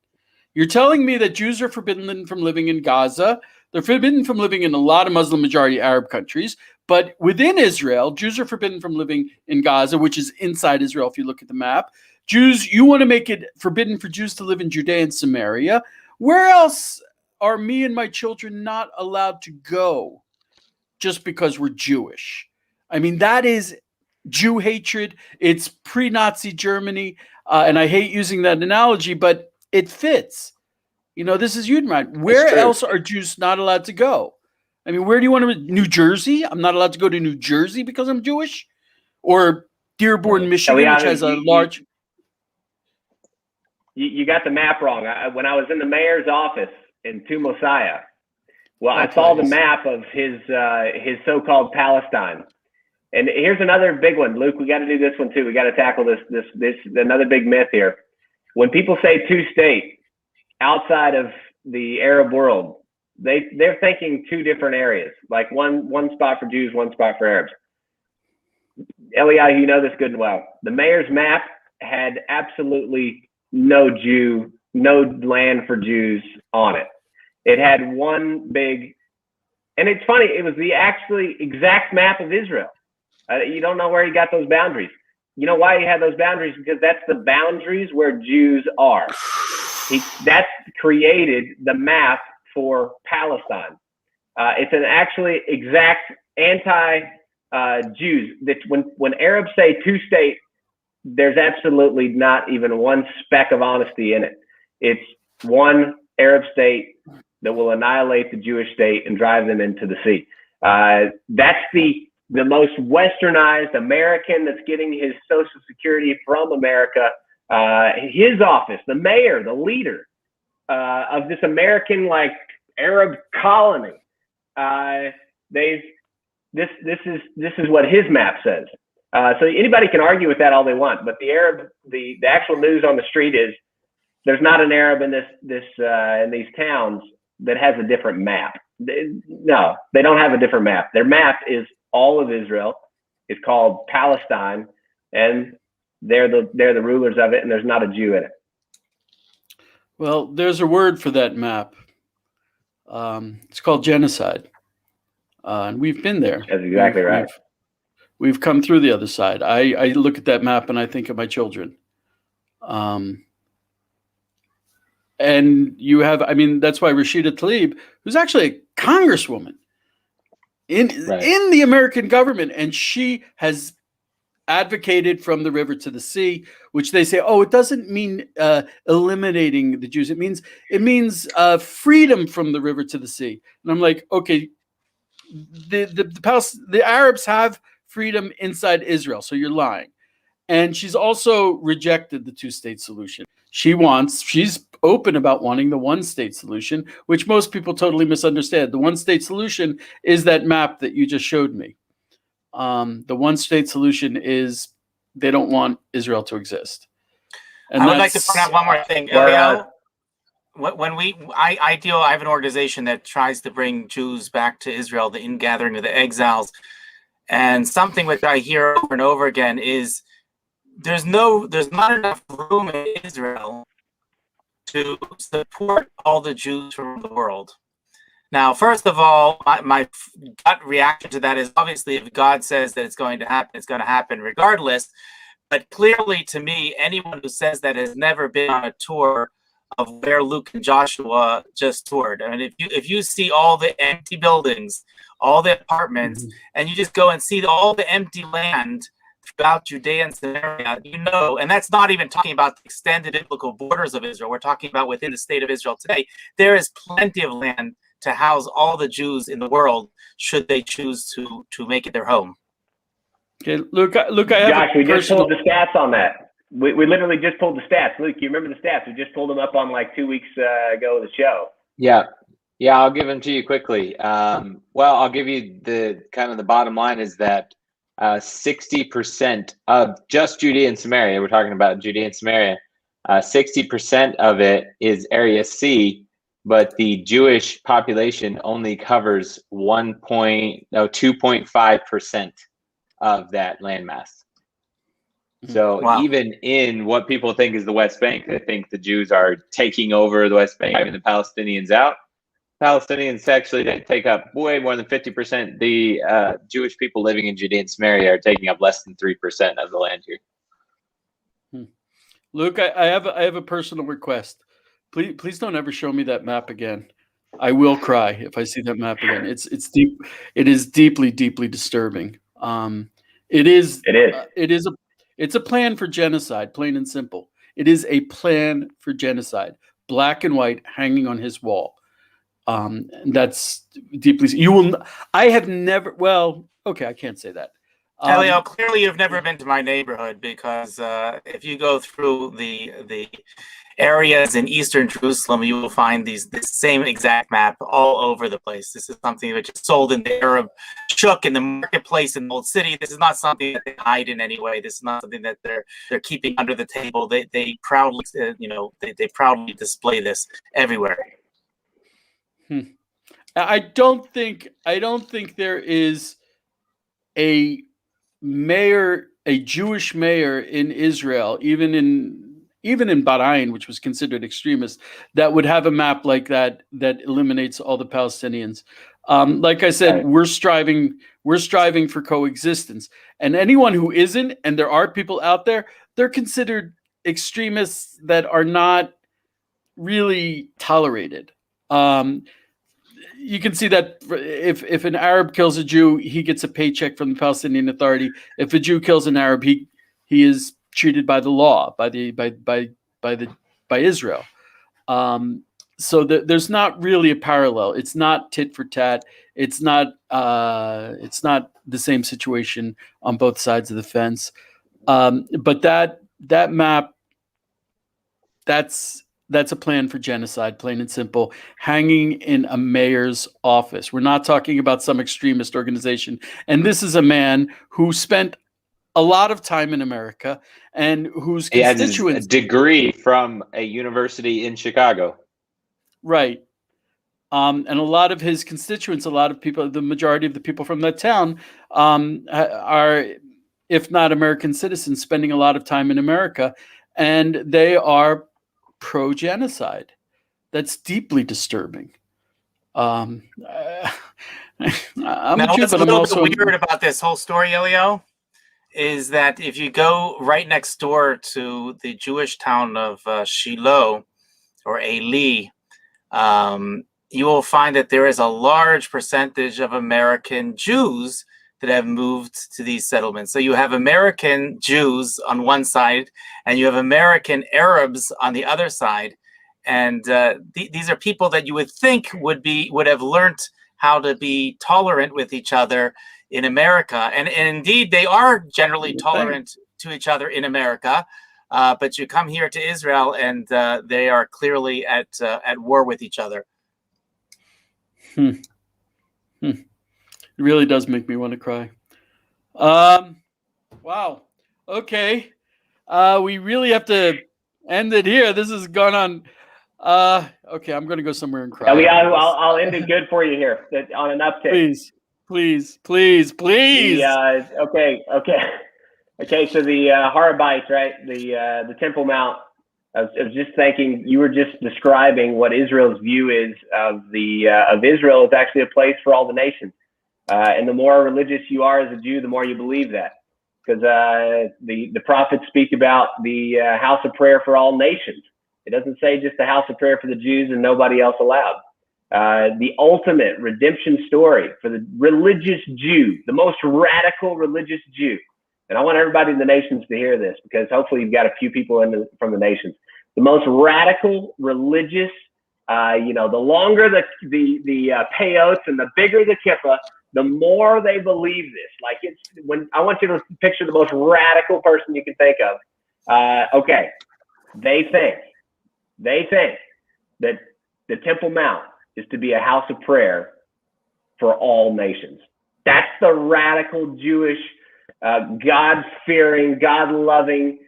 You're telling me that Jews are forbidden from living in Gaza. They're forbidden from living in a lot of Muslim majority Arab countries. But within Israel, Jews are forbidden from living in Gaza, which is inside Israel if you look at the map. Jews, you want to make it forbidden for Jews to live in Judea and Samaria. Where else are me and my children not allowed to go just because we're Jewish? I mean, that is Jew hatred. It's pre-Nazi Germany. And I hate using that analogy, but it fits. You know, this is Judenreich. Where else are Jews not allowed to go? I mean, where do you want to? New Jersey? I'm not allowed to go to New Jersey because I'm Jewish? Or Dearborn, Michigan, which has a large... You got the map wrong. When I was in the mayor's office in Mosiah, well, I saw the map of his so-called Palestine. And here's another big one, Luke. We got to do this one too. We got to tackle this another big myth here. When people say two-state outside of the Arab world, they're thinking two different areas, like one spot for Jews, one spot for Arabs. Eliyahu, you know this good and well. The mayor's map had absolutely no land for Jews on it. It had one big, and it's funny, it was the actually exact map of Israel. You don't know where he got those boundaries. You know why he had those boundaries? Because that's the boundaries where Jews are. That's created the map for Palestine. It's an actually exact anti-Jews. That when Arabs say two-state, there's absolutely not even one speck of honesty in it. It's one Arab state that will annihilate the Jewish state and drive them into the sea. That's the most westernized American that's getting his Social Security from America. His office, the mayor, the leader of this American like Arab colony. This is what his map says. So anybody can argue with that all they want, but the actual news on the street is there's not an Arab in in these towns that has a different map. No, they don't have a different map. Their map is all of Israel. It's called Palestine, and they're the rulers of it, and there's not a Jew in it. Well, there's a word for that map. It's called genocide, and we've been there. That's exactly right. We've come through the other side. I look at that map and I think of my children. And you have, I mean, that's why Rashida Tlaib, who's actually a congresswoman in the American government, and she has advocated from the river to the sea, which they say, oh, it doesn't mean eliminating the Jews. It means freedom from the river to the sea. And I'm like, okay, the Arabs have freedom inside Israel, so you're lying. And she's also rejected the two-state solution. She's open about wanting the one-state solution, which most people totally misunderstand. The one-state solution is that map that you just showed me. The one-state solution is they don't want Israel to exist. And I would like to point out one more thing. I have an organization that tries to bring Jews back to Israel, the ingathering of the exiles. And something which I hear over and over again is there's not enough room in Israel to support all the Jews from the world. Now, first of all, my gut reaction to that is obviously if God says that it's going to happen, it's going to happen regardless. But clearly, to me, anyone who says that has never been on a tour of where Luke and Joshua just toured. I mean, if you see all the empty buildings, all the apartments, and you just go and see all the empty land throughout Judea and Samaria, you know, and that's not even talking about the extended biblical borders of Israel. We're talking about within the state of Israel today. There is plenty of land to house all the Jews in the world, should they choose to make it their home. Okay, Luke, I have Josh, we just pulled the stats on that. We literally just pulled the stats. Luke, you remember the stats? We just pulled them up on like 2 weeks ago of the show. Yeah, I'll give them to you quickly. Well, I'll give you the kind of the bottom line is that 60% of just Judea and Samaria, we're talking about Judea and Samaria, 60% of it is Area C, but the Jewish population only covers 2.5% of that landmass. So Wow. even in what people think is the West Bank, they think the Jews are taking over the West Bank, driving the Palestinians out. Palestinians actually take up way more than 50%. The Jewish people living in Judea and Samaria are taking up less than 3% of the land here. Luke, I have a personal request. Please don't ever show me that map again. I will cry if I see that map again. It's deep. It is deeply disturbing. It's a plan for genocide, plain and simple. It is a plan for genocide, black and white, hanging on his wall. That's deeply. I have never. Well, okay, I can't say that. Elio, clearly you've never been to my neighborhood, because if you go through the areas in eastern Jerusalem, you will find this same exact map all over the place. This is something which is sold in the Arab shuk, in the marketplace, in the old city. This is not something that they hide in any way. This is not something that they're keeping under the table. They proudly, they proudly display this everywhere. I don't think there is a Jewish mayor in Israel, even in Bahrain, which was considered extremist, that would have a map like that eliminates all the Palestinians. Like I said, we're striving for coexistence, and anyone who isn't, and there are people out there, they're considered extremists that are not really tolerated. You can see that if an Arab kills a Jew, he gets a paycheck from the Palestinian Authority. If a Jew kills an Arab, he is treated by the law, by Israel. So there's not really a parallel. It's not tit for tat. It's not the same situation on both sides of the fence. But that map, that's a plan for genocide, plain and simple, hanging in a mayor's office. We're not talking about some extremist organization. And this is a man who spent a lot of time in America and whose constituents... He has a degree from a university in Chicago. Right. And a lot of his constituents, a lot of people, the majority of the people from that town are, if not American citizens, spending a lot of time in America. And they are pro-genocide. That's deeply disturbing. I'm now, what's a little bit weird about this whole story, Elio, is that if you go right next door to the Jewish town of Shiloh, or Eli, you will find that there is a large percentage of American Jews that have moved to these settlements. So you have American Jews on one side, and you have American Arabs on the other side. And these are people that you would think would have learned how to be tolerant with each other in America. And indeed, they are generally tolerant to each other in America. But you come here to Israel, and they are clearly at war with each other. It really does make me want to cry. Wow. Okay. We really have to end it here. This has gone on. Okay, I'm going to go somewhere and cry. I'll end it good for you here on an uptick. Please. Okay. So the Harabites, right? The Temple Mount. I was just thinking, you were just describing what Israel's view is of Israel is actually a place for all the nations. And the more religious you are as a Jew, the more you believe that, because the prophets speak about the house of prayer for all nations. It doesn't say just the house of prayer for the Jews and nobody else allowed. The ultimate redemption story for the religious Jew, the most radical religious Jew. And I want everybody in the nations to hear this, because hopefully you've got a few people from the nations. The most radical religious, the longer the peyotes and the bigger the kippah, the more they believe this. Like, I want you to picture the most radical person you can think of. Okay, they think that the Temple Mount is to be a house of prayer for all nations. That's the radical Jewish, God-fearing, God-loving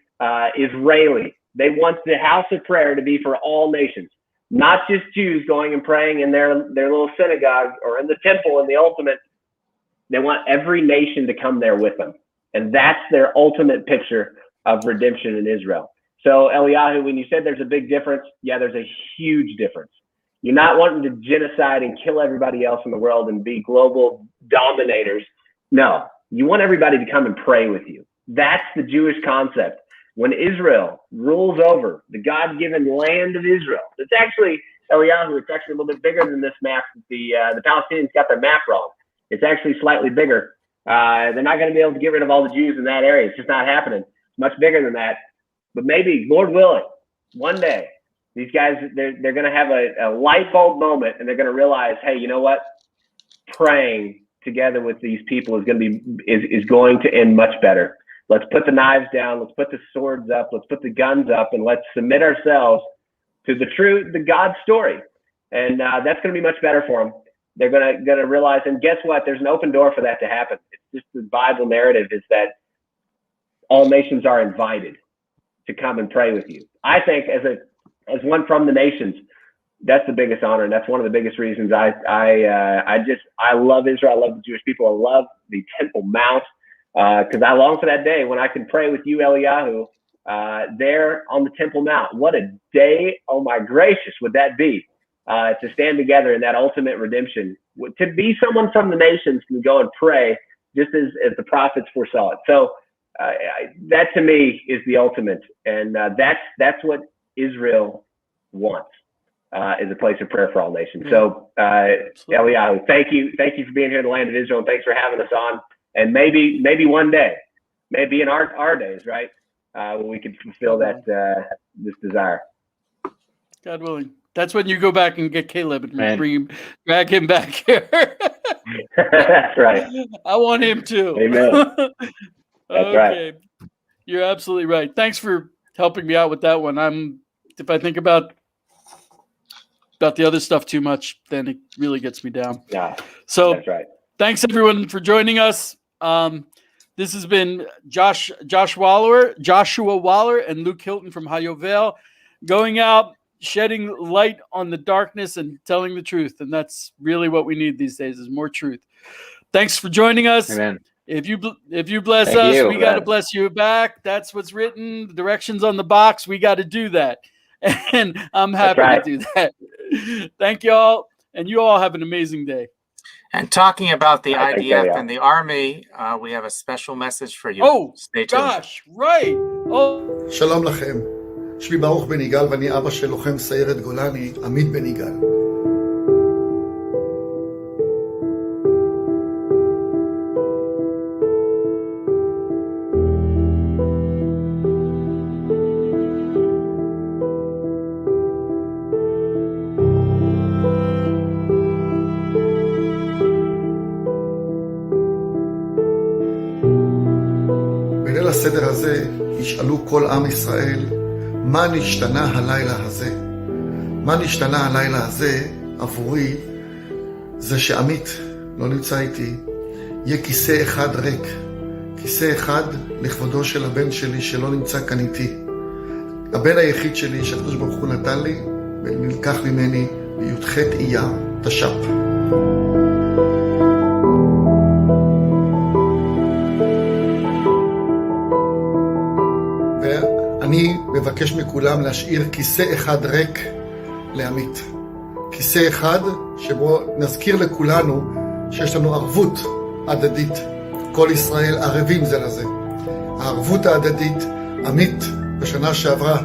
Israeli. They want the house of prayer to be for all nations, not just Jews going and praying in their little synagogue or in the temple in the ultimate. They want every nation to come there with them. And that's their ultimate picture of redemption in Israel. So Eliyahu, when you said there's a big difference, yeah, there's a huge difference. You're not wanting to genocide and kill everybody else in the world and be global dominators. No, you want everybody to come and pray with you. That's the Jewish concept. When Israel rules over the God-given land of Israel, it's actually, Eliyahu, it's actually a little bit bigger than this map. The Palestinians got their map wrong. It's actually slightly bigger. They're not going to be able to get rid of all the Jews in that area. It's just not happening. It's much bigger than that. But maybe, Lord willing, one day, these guys, they're going to have a light bulb moment, and they're going to realize, hey, you know what? Praying together with these people is going to end much better. Let's put the knives down. Let's put the swords up. Let's put the guns up, and let's submit ourselves to the God story. And that's going to be much better for them. They're going to realize, and guess what? There's an open door for that to happen. It's just the Bible narrative is that all nations are invited to come and pray with you. I think as one from the nations, that's the biggest honor, and that's one of the biggest reasons I love Israel. I love the Jewish people. I love the Temple Mount because I long for that day when I can pray with you, Eliyahu, there on the Temple Mount. What a day! Oh my gracious, would that be to stand together in that ultimate redemption? To be someone from the nations can go and pray just as the prophets foresaw it. So that to me is the ultimate, and that's what Israel wants. Is a place of prayer for all nations. So, Eliyahu, thank you for being here in the land of Israel, and thanks for having us on. And maybe one day, maybe in our days, right, when we can fulfill that this desire. God willing. That's when you go back and get Caleb and drag him back here. That's right. I want him too. Amen. That's okay. right. You're absolutely right. Thanks for helping me out with that one. If I think about the other stuff too much, then it really gets me down. Yeah. So that's right. Thanks everyone for joining us. This has been Joshua Waller and Luke Hilton from Hayovel, going out, shedding light on the darkness and telling the truth. And that's really what we need these days, is more truth. Thanks for joining us. Amen. If you bless us, we got to bless you back. That's what's written. The directions on the box. We got to do that. And I'm happy to do that. Thank you all. And you all have an amazing day. And talking about the IDF and the Army, we have a special message for you. Oh, stay tuned. gosh, right. Oh. שלום לכם. שמי ברוך בן יגאל ואני אבא של לוחם סיירת גולני, עמית בן יגאל. בליל הסדר הזה ישאלו כל עם ישראל, מה נשתנה הלילה הזה? מה נשתנה הלילה הזה עבורי זה שעמית לא נמצא איתי, יהיה כיסא אחד ריק, כיסא אחד לכבודו של הבן שלי שלא נמצא כאן איתי. הבן היחיד שלי שהקדוש ברוך הוא נתן לי ונלקח ממני בי"ח אייר תש"פ. אני מבקש מכולם להשאיר כיסא אחד ריק לעמית. כיסא אחד שבו נזכיר לכולנו שיש לנו ערבות הדדית. כל ישראל ערבים זה לזה. הערבות ההדדית, עמית בשנה שעברה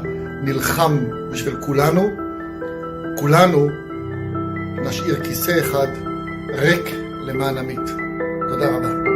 נלחם בשביל כולנו. כולנו נשאיר כיסא אחד ריק למען עמית. תודה רבה.